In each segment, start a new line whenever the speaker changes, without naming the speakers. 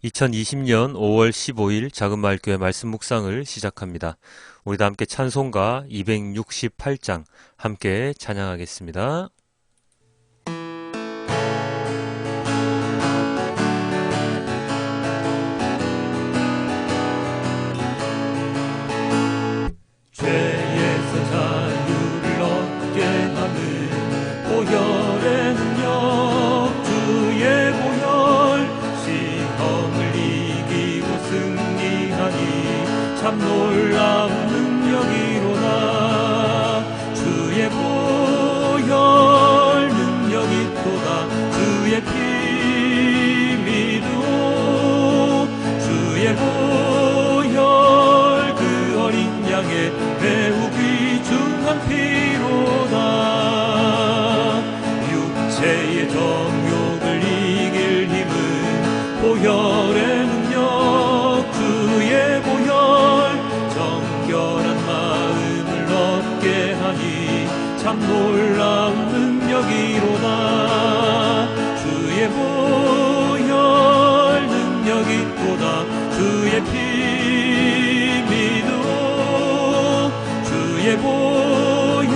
2020년 5월 15일 작은마을교회 말씀 묵상을 시작합니다. 우리 다 함께 찬송가 268장 함께 찬양하겠습니다.
죄에서 자유를 얻게 하는 보혈의 능력, 주의 보혈, 시험을 이기고 승리하니 참 놀라운 능력이로다. 주의 보혈 능력이 있도다. 주의 피 믿으오. 주의 보혈 그 어린 양의 매우 귀중한 피로다. 육체의 정욕을 이길 힘은 보혈의 능력, 주의 보혈, 정결한 마음을 얻게 하니 참 놀라운 능력이로다. 주의 보혈 능력이 있도다. 주의 피 주의 보혈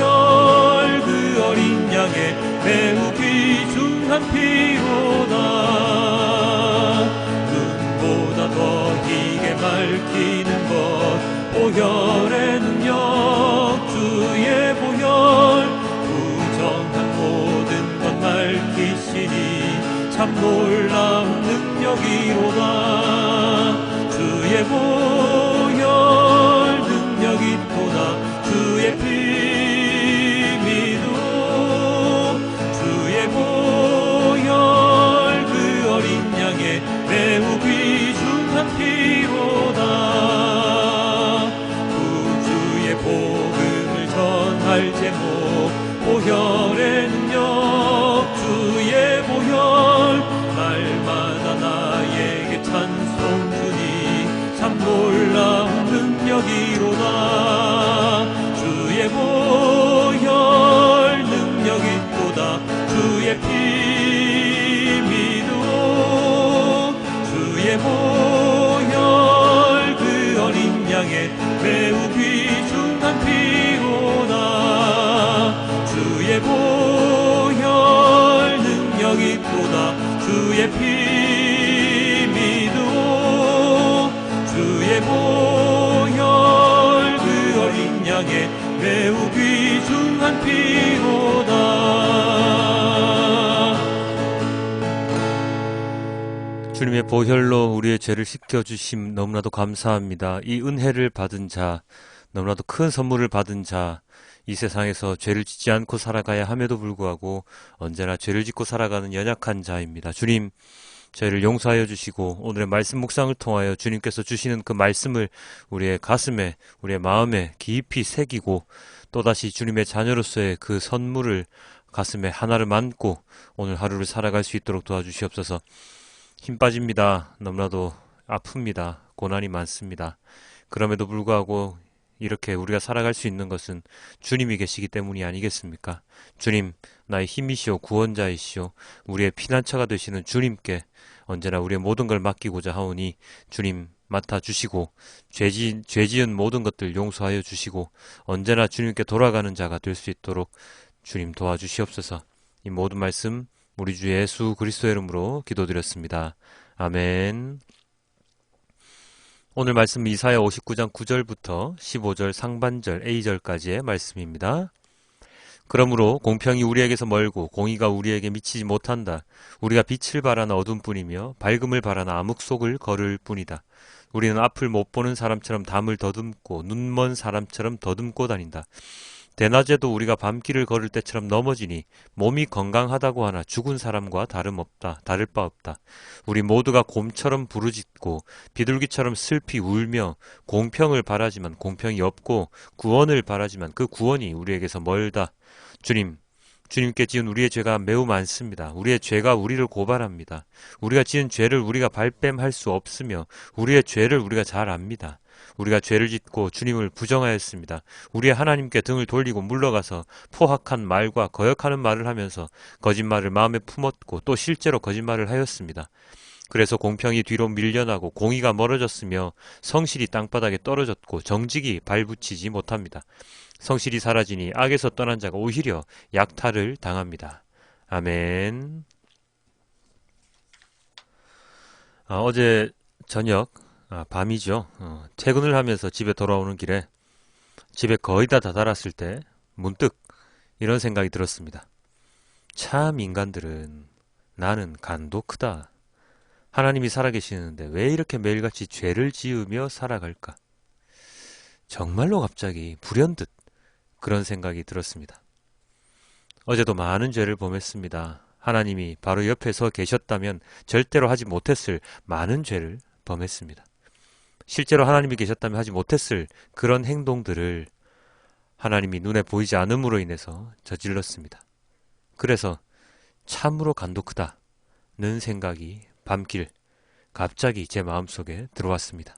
그 어린 양의 매우 귀중한 피로다. 눈보다 더 희게 밝히는 것 보혈의 능력, 주의 보혈, 부정한 모든 것 밝히시니 참 놀라운 능력이로다. 주의 보혈 능력이 있도다. 주의 피 믿으오. 주의 보혈 그 어린 양의 매우 귀중한 피로다. 구주의 복음을 전할 제목 보혈의 능력, 주의 보혈, 날마다 나에게 찬송 주니 참 놀라운 능력이로다. 주의 보혈 능력이 있도다. 주의 피 믿으오. 주의 보혈 그 어린 양의 매우 귀중한 피로다. 주의 보혈 능력이 있도다. 주의 피 믿으오. 주의 보혈 그 어린 양의 매우 귀중한 피로다.
주님의 보혈로 우리의 죄를 씻겨주심 너무나도 감사합니다. 이 은혜를 받은 자, 너무나도 큰 선물을 받은 자, 이 세상에서 죄를 짓지 않고 살아가야 함에도 불구하고 언제나 죄를 짓고 살아가는 연약한 자입니다. 주님, 저희를 용서하여 주시고 오늘의 말씀 묵상을 통하여 주님께서 주시는 그 말씀을 우리의 가슴에, 우리의 마음에 깊이 새기고 또다시 주님의 자녀로서의 그 선물을 가슴에 하나를 안고 오늘 하루를 살아갈 수 있도록 도와주시옵소서. 힘 빠집니다. 너무나도 아픕니다. 고난이 많습니다. 그럼에도 불구하고 이렇게 우리가 살아갈 수 있는 것은 주님이 계시기 때문이 아니겠습니까? 주님, 나의 힘이시오, 구원자이시오, 우리의 피난처가 되시는 주님께 언제나 우리의 모든 걸 맡기고자 하오니 주님 맡아주시고 죄 지은 모든 것들 용서하여 주시고 언제나 주님께 돌아가는 자가 될 수 있도록 주님 도와주시옵소서. 이 모든 말씀 우리 주 예수 그리스도의 이름으로 기도드렸습니다. 아멘. 오늘 말씀 이사야 59장 9절부터 15절 상반절 A절까지의 말씀입니다. 그러므로 공평이 우리에게서 멀고 공의가 우리에게 미치지 못한다. 우리가 빛을 바라나 어둠뿐이며 밝음을 바라나 암흑 속을 걸을 뿐이다. 우리는 앞을 못 보는 사람처럼 담을 더듬고 눈먼 사람처럼 더듬고 다닌다. 대낮에도 우리가 밤길을 걸을 때처럼 넘어지니 몸이 건강하다고 하나 죽은 사람과 다를 바 없다. 우리 모두가 곰처럼 부르짖고 비둘기처럼 슬피 울며 공평을 바라지만 공평이 없고 구원을 바라지만 그 구원이 우리에게서 멀다. 주님께 지은 우리의 죄가 매우 많습니다. 우리의 죄가 우리를 고발합니다. 우리가 지은 죄를 우리가 발뺌할 수 없으며 우리의 죄를 우리가 잘 압니다. 우리가 죄를 짓고 주님을 부정하였습니다. 우리의 하나님께 등을 돌리고 물러가서 포악한 말과 거역하는 말을 하면서 거짓말을 마음에 품었고 또 실제로 거짓말을 하였습니다. 그래서 공평이 뒤로 밀려나고 공의가 멀어졌으며 성실이 땅바닥에 떨어졌고 정직이 발붙이지 못합니다. 성실이 사라지니 악에서 떠난 자가 오히려 약탈을 당합니다. 아멘. 어제 저녁, 밤이죠. 퇴근을 하면서 집에 돌아오는 길에 집에 거의 다 다다랐을 때 문득 이런 생각이 들었습니다. 참 인간들은 나는 간도 크다. 하나님이 살아계시는데 왜 이렇게 매일같이 죄를 지으며 살아갈까? 정말로 갑자기 불현듯 그런 생각이 들었습니다. 어제도 많은 죄를 범했습니다. 하나님이 바로 옆에 서 계셨다면 절대로 하지 못했을 많은 죄를 범했습니다. 실제로 하나님이 계셨다면 하지 못했을 그런 행동들을 하나님이 눈에 보이지 않음으로 인해서 저질렀습니다. 그래서 참으로 간도 크다는 생각이 밤길 갑자기 제 마음속에 들어왔습니다.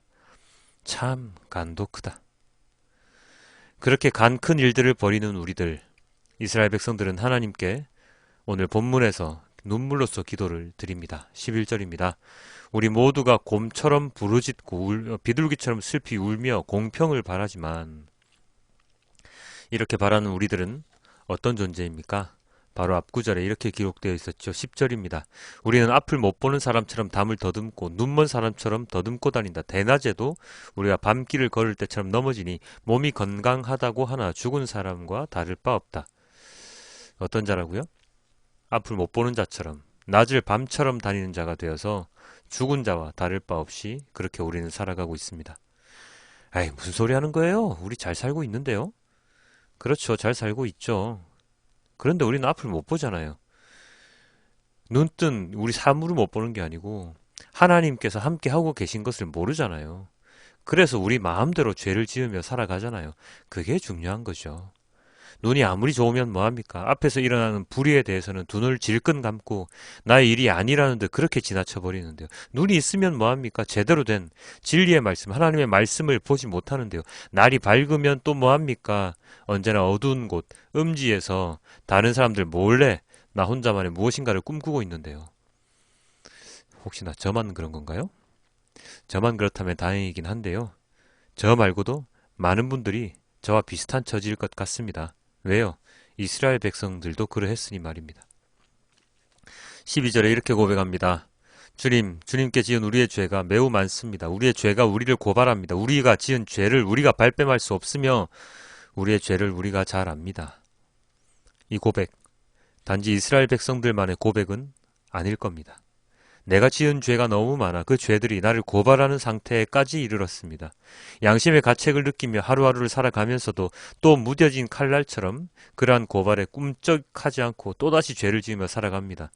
참 간도 크다. 그렇게 간 큰 일들을 벌이는 우리들, 이스라엘 백성들은 하나님께 오늘 본문에서 눈물로써 기도를 드립니다. 11절입니다. 우리 모두가 곰처럼 부르짖고 비둘기처럼 슬피 울며 공평을 바라지만 이렇게 바라는 우리들은 어떤 존재입니까? 바로 앞구절에 이렇게 기록되어 있었죠. 10절입니다. 우리는 앞을 못 보는 사람처럼 담을 더듬고 눈먼 사람처럼 더듬고 다닌다. 대낮에도 우리가 밤길을 걸을 때처럼 넘어지니 몸이 건강하다고 하나 죽은 사람과 다를 바 없다. 어떤 자라고요? 앞을 못 보는 자처럼 낮을 밤처럼 다니는 자가 되어서 죽은 자와 다를 바 없이 그렇게 우리는 살아가고 있습니다. 에이, 무슨 소리 하는 거예요? 우리 잘 살고 있는데요? 그렇죠. 잘 살고 있죠. 그런데 우리는 앞을 못 보잖아요. 눈뜬 우리 사물을 못 보는 게 아니고 하나님께서 함께 하고 계신 것을 모르잖아요. 그래서 우리 마음대로 죄를 지으며 살아가잖아요. 그게 중요한 거죠. 눈이 아무리 좋으면 뭐합니까? 앞에서 일어나는 불의에 대해서는 두 눈을 질끈 감고 나의 일이 아니라는 듯 그렇게 지나쳐 버리는데요. 눈이 있으면 뭐합니까? 제대로 된 진리의 말씀, 하나님의 말씀을 보지 못하는데요. 날이 밝으면 또 뭐합니까? 언제나 어두운 곳, 음지에서 다른 사람들 몰래 나 혼자만의 무엇인가를 꿈꾸고 있는데요. 혹시나 저만 그런 건가요? 저만 그렇다면 다행이긴 한데요. 저 말고도 많은 분들이 저와 비슷한 처지일 것 같습니다. 왜요? 이스라엘 백성들도 그러했으니 말입니다. 12절에 이렇게 고백합니다. 주님께 지은 우리의 죄가 매우 많습니다. 우리의 죄가 우리를 고발합니다. 우리가 지은 죄를 우리가 발뺌할 수 없으며 우리의 죄를 우리가 잘 압니다. 이 고백, 단지 이스라엘 백성들만의 고백은 아닐 겁니다. 내가 지은 죄가 너무 많아 그 죄들이 나를 고발하는 상태까지 이르렀습니다. 양심의 가책을 느끼며 하루하루를 살아가면서도 또 무뎌진 칼날처럼 그러한 고발에 꿈쩍하지 않고 또다시 죄를 지으며 살아갑니다.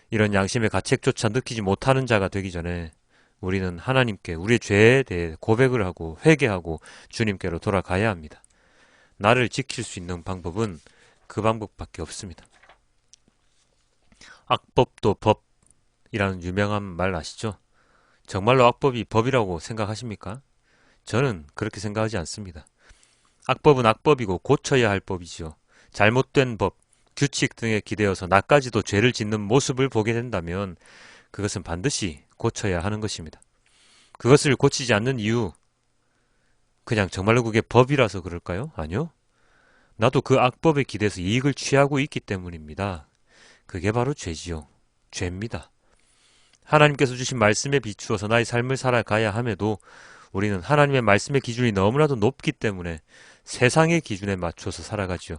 이런 양심의 가책조차 느끼지 못하는 자가 되기 전에 우리는 하나님께 우리의 죄에 대해 고백을 하고 회개하고 주님께로 돌아가야 합니다. 나를 지킬 수 있는 방법은 그 방법밖에 없습니다. 악법도 법 이라는 유명한 말 아시죠? 정말로 악법이 법이라고 생각하십니까? 저는 그렇게 생각하지 않습니다. 악법은 악법이고 고쳐야 할 법이지요. 잘못된 법, 규칙 등에 기대어서 나까지도 죄를 짓는 모습을 보게 된다면 그것은 반드시 고쳐야 하는 것입니다. 그것을 고치지 않는 이유, 그냥 정말로 그게 법이라서 그럴까요? 아니요. 나도 그 악법에 기대서 이익을 취하고 있기 때문입니다. 그게 바로 죄지요. 죄입니다. 하나님께서 주신 말씀에 비추어서 나의 삶을 살아가야 함에도 우리는 하나님의 말씀의 기준이 너무나도 높기 때문에 세상의 기준에 맞춰서 살아가지요.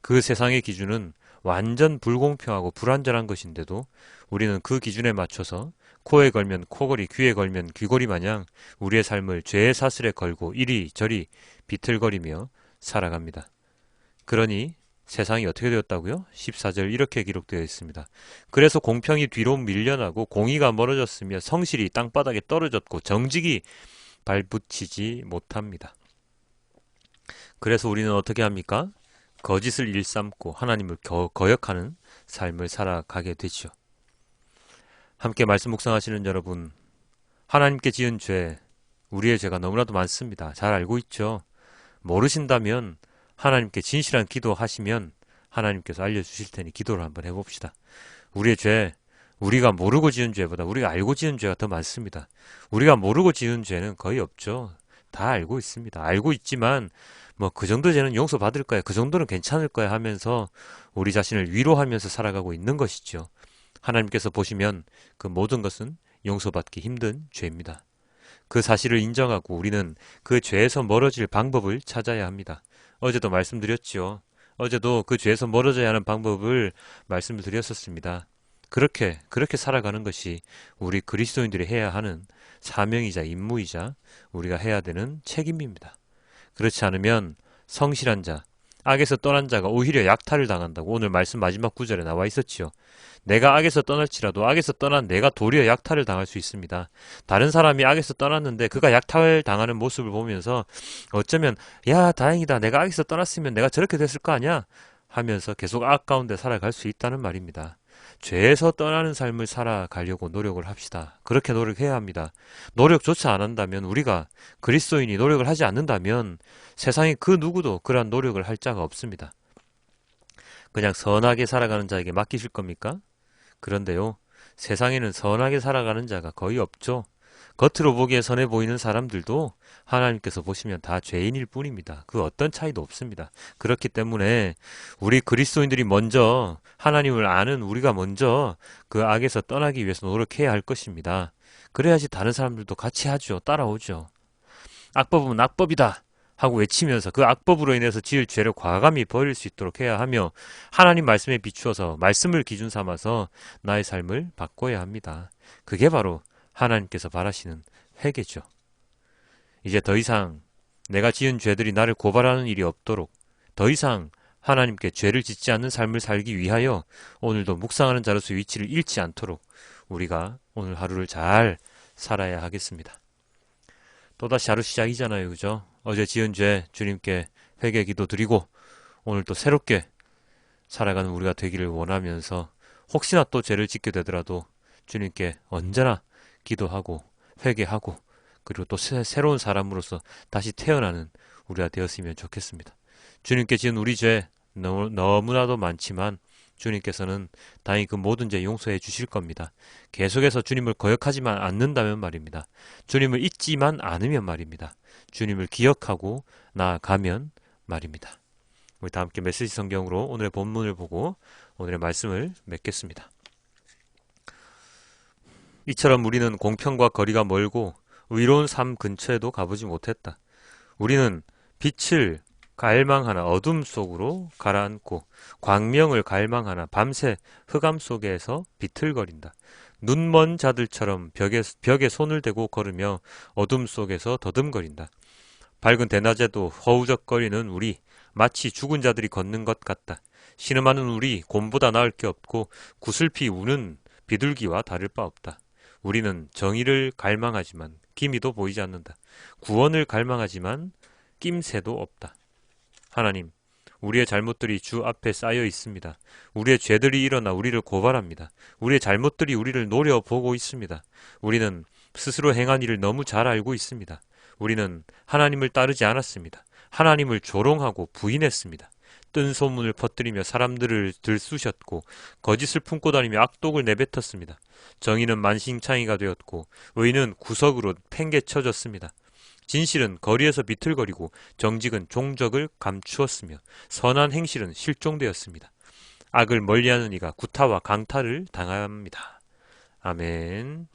그 세상의 기준은 완전 불공평하고 불완전한 것인데도 우리는 그 기준에 맞춰서 코에 걸면 코걸이, 귀에 걸면 귀걸이 마냥 우리의 삶을 죄의 사슬에 걸고 이리저리 비틀거리며 살아갑니다. 그러니 세상이 어떻게 되었다고요? 14절 이렇게 기록되어 있습니다. 그래서 공평이 뒤로 밀려나고 공의가 멀어졌으며 성실이 땅바닥에 떨어졌고 정직이 발붙이지 못합니다. 그래서 우리는 어떻게 합니까? 거짓을 일삼고 하나님을 거역하는 삶을 살아가게 되죠. 함께 말씀 묵상하시는 여러분, 하나님께 지은 죄, 우리의 죄가 너무나도 많습니다. 잘 알고 있죠? 모르신다면 하나님께 진실한 기도하시면 하나님께서 알려주실 테니 기도를 한번 해봅시다. 우리의 죄, 우리가 모르고 지은 죄보다 우리가 알고 지은 죄가 더 많습니다. 우리가 모르고 지은 죄는 거의 없죠. 다 알고 있습니다. 알고 있지만 뭐 그 정도 죄는 용서받을 거야. 그 정도는 괜찮을 거야 하면서 우리 자신을 위로하면서 살아가고 있는 것이죠. 하나님께서 보시면 그 모든 것은 용서받기 힘든 죄입니다. 그 사실을 인정하고 우리는 그 죄에서 멀어질 방법을 찾아야 합니다. 어제도 말씀드렸죠. 어제도 그 죄에서 멀어져야 하는 방법을 말씀을 드렸었습니다. 그렇게 살아가는 것이 우리 그리스도인들이 해야 하는 사명이자 임무이자 우리가 해야 되는 책임입니다. 그렇지 않으면 성실한 자, 악에서 떠난 자가 오히려 약탈을 당한다고 오늘 말씀 마지막 구절에 나와 있었지요. 내가 악에서 떠날지라도 악에서 떠난 내가 도리어 약탈을 당할 수 있습니다. 다른 사람이 악에서 떠났는데 그가 약탈 당하는 모습을 보면서 어쩌면 야 다행이다 내가 악에서 떠났으면 내가 저렇게 됐을 거 아니야 하면서 계속 악 가운데 살아갈 수 있다는 말입니다. 죄에서 떠나는 삶을 살아가려고 노력을 합시다. 그렇게 노력해야 합니다. 노력조차 안 한다면 우리가 그리스도인이 노력을 하지 않는다면 세상에 그 누구도 그러한 노력을 할 자가 없습니다. 그냥 선하게 살아가는 자에게 맡기실 겁니까? 그런데요, 세상에는 선하게 살아가는 자가 거의 없죠. 겉으로 보기에 선해 보이는 사람들도 하나님께서 보시면 다 죄인일 뿐입니다. 그 어떤 차이도 없습니다. 그렇기 때문에 우리 그리스도인들이 먼저 하나님을 아는 우리가 먼저 그 악에서 떠나기 위해서 노력해야 할 것입니다. 그래야지 다른 사람들도 같이 하죠. 따라오죠. 악법은 악법이다 하고 외치면서 그 악법으로 인해서 지을 죄를 과감히 버릴 수 있도록 해야 하며 하나님 말씀에 비추어서 말씀을 기준 삼아서 나의 삶을 바꿔야 합니다. 그게 바로 하나님께서 바라시는 회개죠. 이제 더 이상 내가 지은 죄들이 나를 고발하는 일이 없도록 더 이상 하나님께 죄를 짓지 않는 삶을 살기 위하여 오늘도 묵상하는 자로서 위치를 잃지 않도록 우리가 오늘 하루를 잘 살아야 하겠습니다. 또다시 하루 시작이잖아요. 그죠? 어제 지은 죄 주님께 회개 기도 드리고 오늘 또 새롭게 살아가는 우리가 되기를 원하면서 혹시나 또 죄를 짓게 되더라도 주님께 언제나 기도하고 회개하고 그리고 또 새로운 사람으로서 다시 태어나는 우리가 되었으면 좋겠습니다. 주님께 지은 우리 죄 너무나도 많지만 주님께서는 다행히 그 모든 죄 용서해 주실 겁니다. 계속해서 주님을 거역하지만 않는다면 말입니다. 주님을 잊지만 않으면 말입니다. 주님을 기억하고 나아가면 말입니다. 우리 다 함께 메시지 성경으로 오늘의 본문을 보고 오늘의 말씀을 맺겠습니다. 이처럼 우리는 공평과 거리가 멀고 의로운 삶 근처에도 가보지 못했다. 우리는 빛을 갈망하나 어둠 속으로 가라앉고 광명을 갈망하나 밤새 흑암 속에서 비틀거린다. 눈먼 자들처럼 벽에 손을 대고 걸으며 어둠 속에서 더듬거린다. 밝은 대낮에도 허우적거리는 우리 마치 죽은 자들이 걷는 것 같다. 신음하는 우리 곰보다 나을 게 없고 구슬피 우는 비둘기와 다를 바 없다. 우리는 정의를 갈망하지만 기미도 보이지 않는다. 구원을 갈망하지만 낌새도 없다. 하나님, 우리의 잘못들이 주 앞에 쌓여 있습니다. 우리의 죄들이 일어나 우리를 고발합니다. 우리의 잘못들이 우리를 노려보고 있습니다. 우리는 스스로 행한 일을 너무 잘 알고 있습니다. 우리는 하나님을 따르지 않았습니다. 하나님을 조롱하고 부인했습니다. 뜬 소문을 퍼뜨리며 사람들을 들쑤셨고 거짓을 품고 다니며 악독을 내뱉었습니다. 정의는 만신창이가 되었고 의는 구석으로 팽개쳐졌습니다. 진실은 거리에서 비틀거리고 정직은 종적을 감추었으며 선한 행실은 실종되었습니다. 악을 멀리하는 이가 구타와 강탈을 당합니다. 아멘.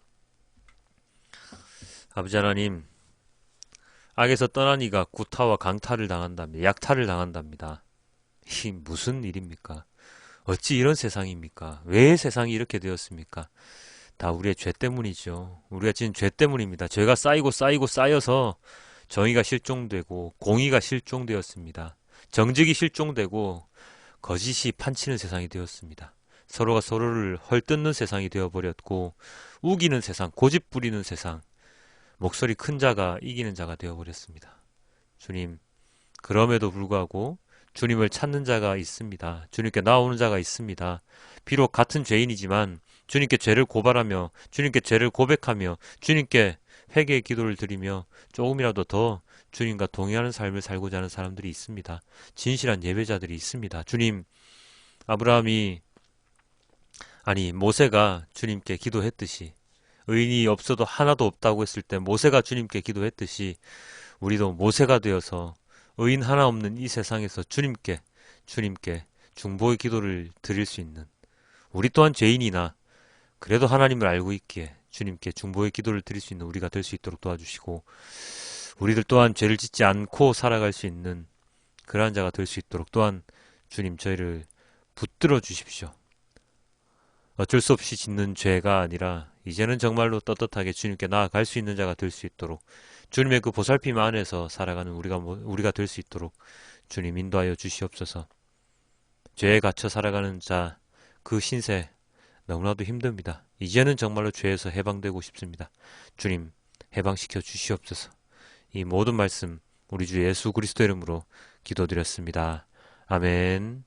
아버지 하나님, 악에서 떠난 이가 구타와 강탈을 당한답니다. 약탈을 당한답니다. 이 무슨 일입니까? 어찌 이런 세상입니까? 왜 세상이 이렇게 되었습니까? 다 우리의 죄 때문이죠. 우리가 지은 죄 때문입니다. 죄가 쌓이고 쌓여서 정의가 실종되고 공의가 실종되었습니다. 정직이 실종되고 거짓이 판치는 세상이 되었습니다. 서로가 서로를 헐뜯는 세상이 되어버렸고 우기는 세상, 고집 부리는 세상, 목소리 큰 자가 이기는 자가 되어버렸습니다. 주님, 그럼에도 불구하고 주님을 찾는 자가 있습니다. 주님께 나오는 자가 있습니다. 비록 같은 죄인이지만 주님께 죄를 고발하며 주님께 죄를 고백하며 주님께 회개의 기도를 드리며 조금이라도 더 주님과 동의하는 삶을 살고자 하는 사람들이 있습니다. 진실한 예배자들이 있습니다. 주님, 아브라함이 아니, 모세가 주님께 기도했듯이, 의인이 없어도 하나도 없다고 했을 때 모세가 주님께 기도했듯이, 우리도 모세가 되어서 의인 하나 없는 이 세상에서 주님께 중보의 기도를 드릴 수 있는, 우리 또한 죄인이나 그래도 하나님을 알고 있기에 주님께 중보의 기도를 드릴 수 있는 우리가 될 수 있도록 도와주시고, 우리들 또한 죄를 짓지 않고 살아갈 수 있는 그러한 자가 될 수 있도록 또한 주님 저희를 붙들어 주십시오. 어쩔 수 없이 짓는 죄가 아니라 이제는 정말로 떳떳하게 주님께 나아갈 수 있는 자가 될 수 있도록, 주님의 그 보살핌 안에서 살아가는 우리가 될 수 있도록 주님 인도하여 주시옵소서. 죄에 갇혀 살아가는 자, 그 신세 너무나도 힘듭니다. 이제는 정말로 죄에서 해방되고 싶습니다. 주님 해방시켜 주시옵소서. 이 모든 말씀 우리 주 예수 그리스도 이름으로 기도드렸습니다. 아멘.